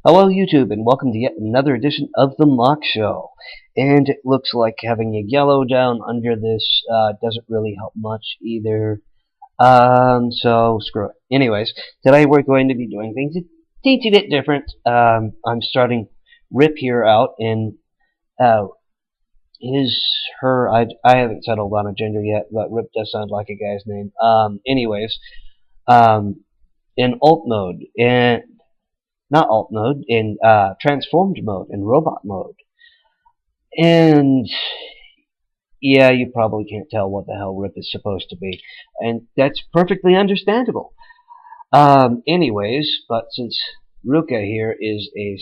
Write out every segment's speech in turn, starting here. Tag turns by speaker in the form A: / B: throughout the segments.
A: Hello YouTube and welcome to yet another edition of the Mock Show. And it looks like having a yellow down under this doesn't really help much either. So screw it. Anyways, today we're going to be doing things a teensy bit different. I'm starting Rip here out and I haven't settled on a gender yet, but Rip does sound like a guy's name. Um, in alt mode and not alt mode, in transformed mode, in robot mode. And yeah, you probably can't tell what the hell Rip is supposed to be, and that's perfectly understandable. Anyways, but since Ruka here is a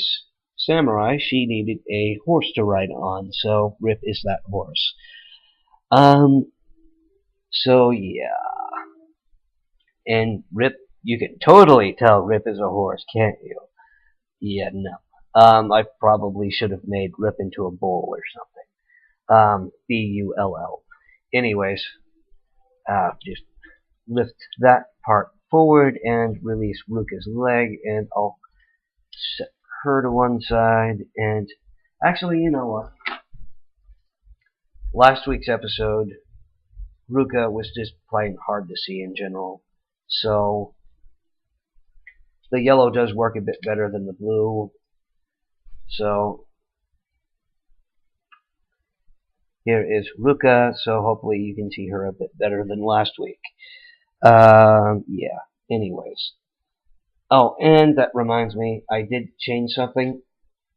A: samurai, she needed a horse to ride on, so Rip is that horse. Um, so yeah, and Rip, you can totally tell Rip is a horse, can't you? Yeah, no. I probably should have made Rip into a bull or something. Bull. Anyways, just lift that part forward and release Ruka's leg, and I'll set her to one side. And actually, you know what? Last week's episode, Ruka was just playing hard to see in general, so the yellow does work a bit better than the blue. So here is Ruka, so hopefully you can see her a bit better than last week. Yeah, anyways. Oh, and that reminds me, I did change something.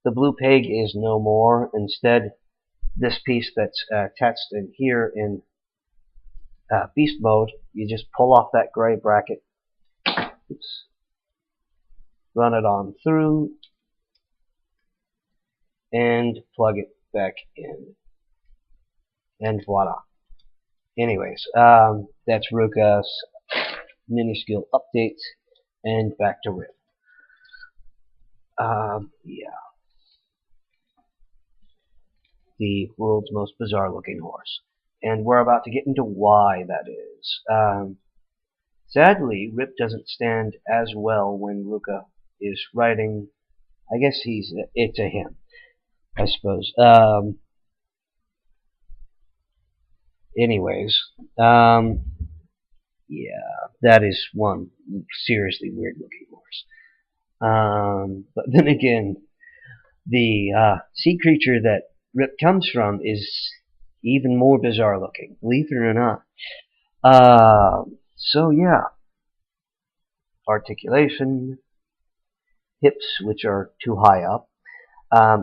A: The blue peg is no more. Instead, this piece that's attached in here in beast mode, you just pull off that gray bracket, oops, run it on through, and plug it back in. And voila. Anyways, that's Ruka's minuscule update, and back to Rip. Yeah. The world's most bizarre looking horse. And we're about to get into why that is. Sadly, Rip doesn't stand as well when Ruka is riding. I guess it's a him, I suppose. Anyways, yeah, that is one seriously weird looking horse. But then again, the sea creature that Rip comes from is even more bizarre looking, believe it or not. So yeah, articulation, hips which are too high up,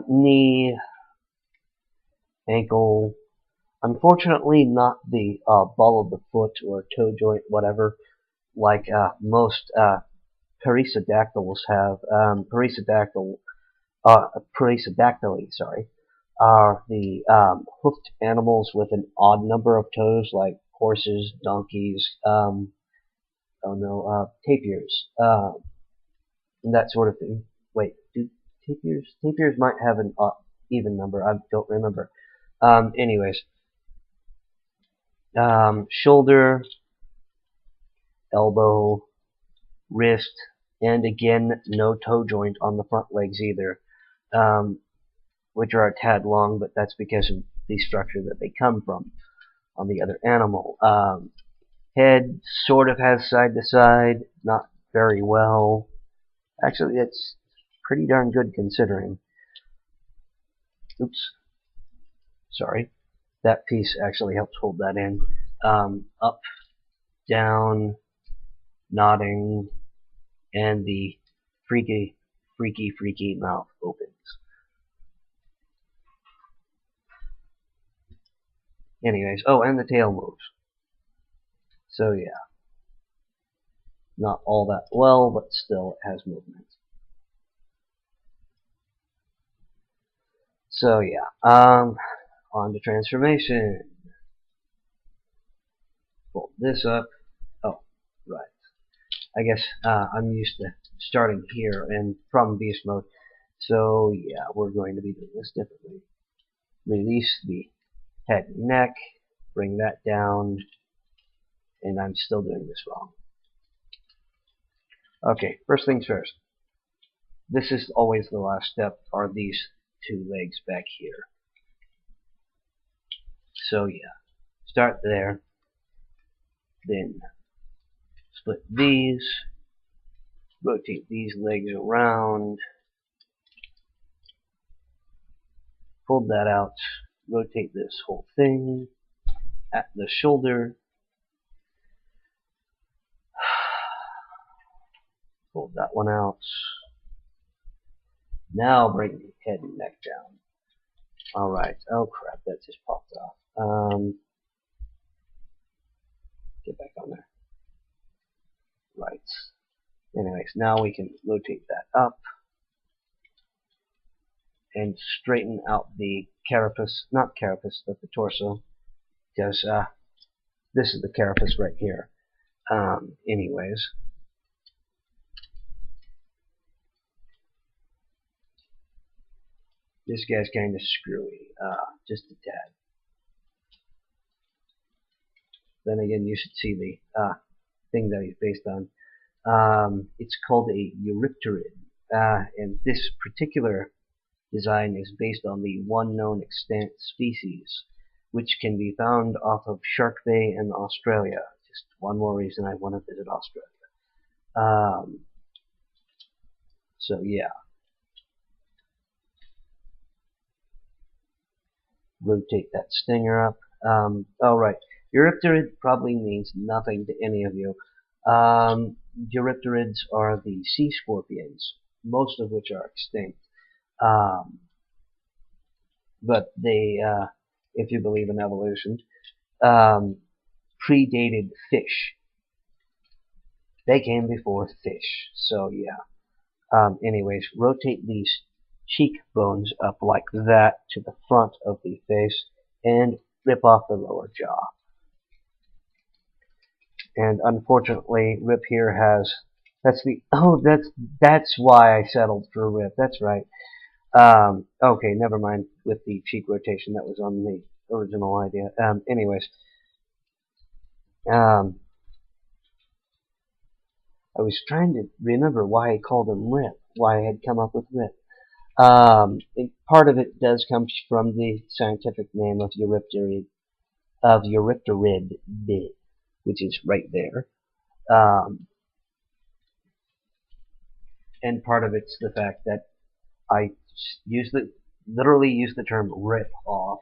A: knee, ankle. Unfortunately, not the ball of the foot or toe joint, whatever, like most perissodactyls have. Perissodactyly, sorry, are the hoofed animals with an odd number of toes, like horses, donkeys, tapirs, and that sort of thing. Wait, do tapirs might have an even number? I don't remember. Anyways, shoulder, elbow, wrist, and again, no toe joint on the front legs either, which are a tad long, but that's because of the structure that they come from on the other animal. Head sort of has side to side, not very well. Actually, it's pretty darn good considering. Oops. Sorry. That piece actually helps hold that in. Up, down, nodding, and the freaky mouth opens. Anyways, oh, and the tail moves. So yeah, not all that well, but still it has movement. So yeah, on to transformation. Fold this up. Oh, right. I guess I'm used to starting here and from beast mode. So yeah, we're going to be doing this differently. Release the head and neck, bring that down, and I'm still doing this wrong. Okay, first things first. this is always the last step, are these two legs back here. So yeah, start there, then split these, rotate these legs around, fold that out, rotate this whole thing at the shoulder, fold that one out. Now bring the head and neck down. Alright, oh crap, that just popped off. Get back on there. Right. Anyways, now we can rotate that up and straighten out the carapace, not carapace, but the torso, because this is the carapace right here. Anyways, this guy's kind of screwy, just a tad. Then again, you should see the thing that he's based on. It's called a Eurypterid, and this particular design is based on the one known extant species, which can be found off of Shark Bay in Australia. Just one more reason I want to visit Australia. So yeah. Rotate that stinger up. Alright, Eurypterid probably means nothing to any of you. Eurypterids are the sea scorpions, most of which are extinct. But they, if you believe in evolution, predated fish. They came before fish, so yeah. Anyways, rotate these cheekbones up like that to the front of the face and rip off the lower jaw. And unfortunately, Rip here has, that's why I settled for Rip, that's right. Okay, never mind with the cheek rotation, that was on the original idea. Anyways, I was trying to remember why I called him Rip, why I had come up with Rip. Part of it does come from the scientific name of Eurypterid, which is right there. And part of it's the fact that I literally use the term rip off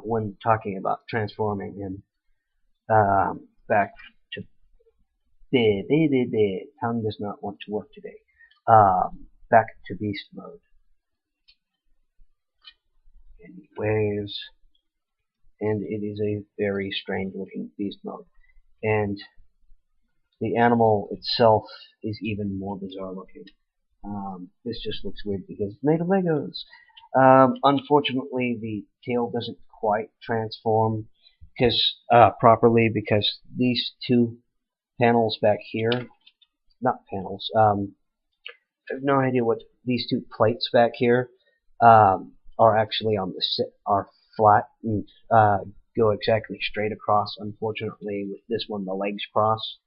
A: when talking about transforming him back to tongue does not want to work today. Back to beast mode. Anyways, and it is a very strange looking beast mode. And the animal itself is even more bizarre looking. This just looks weird because it's made of Legos. Unfortunately, the tail doesn't quite transform properly because these two panels back here, not panels, I have no idea what these two plates back here are actually on are flat and go exactly straight across. Unfortunately, with this one, the legs cross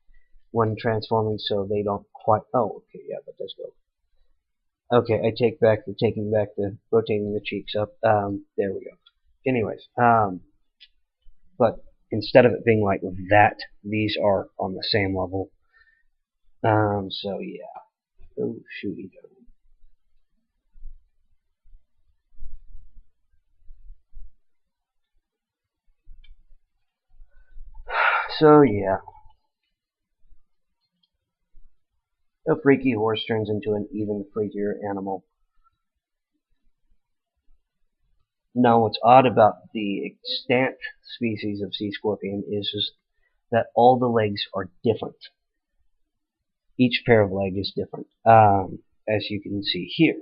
A: when transforming, so they don't quite. Oh, okay, yeah, that does go. Okay, I take back the taking back the rotating the cheeks up. There we go. Anyways, but instead of it being like that, these are on the same level. So yeah. Oh, shooty go. So yeah. A freaky horse turns into an even freakier animal. Now, what's odd about the extant species of sea scorpion is that all the legs are different. Each pair of leg is different, as you can see here.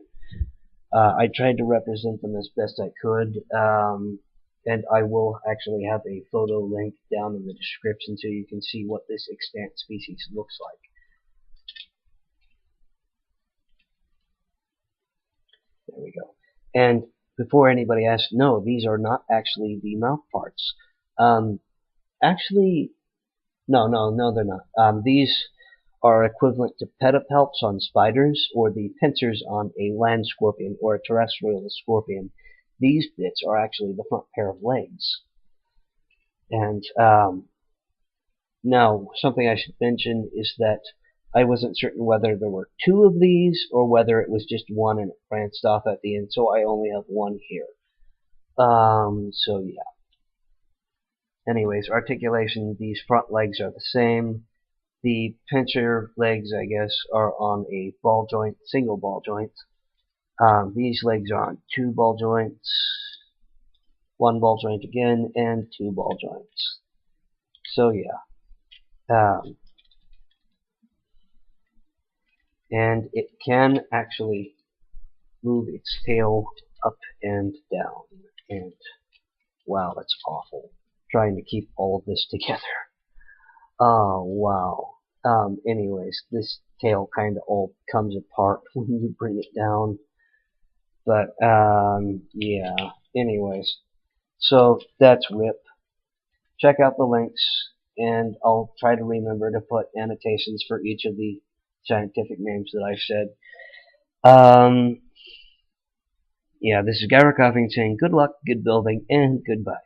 A: I tried to represent them as best I could, and I will actually have a photo link down in the description so you can see what this extant species looks like. There we go. And before anybody asks, no, these are not actually the mouth parts. Actually, no, they're not. These are equivalent to pedipalps on spiders or the pincers on a land scorpion or a terrestrial scorpion. These bits are actually the front pair of legs. And now, something I should mention is that I wasn't certain whether there were two of these or whether it was just one and it branched off at the end, so I only have one here. So yeah. Anyways, articulation, these front legs are the same. The pincher legs, I guess, are on a ball joint, single ball joint. These legs are on two ball joints, one ball joint again, and two ball joints. So yeah. And it can actually move its tail up and down. And wow, that's awful. Trying to keep all of this together. Oh, wow. Anyways, this tail kind of all comes apart when you bring it down. But, yeah. Anyways, so that's RIP. Check out the links, and I'll try to remember to put annotations for each of the scientific names that I've said. Yeah, this is Guy Rockoffing saying good luck, good building, and goodbye.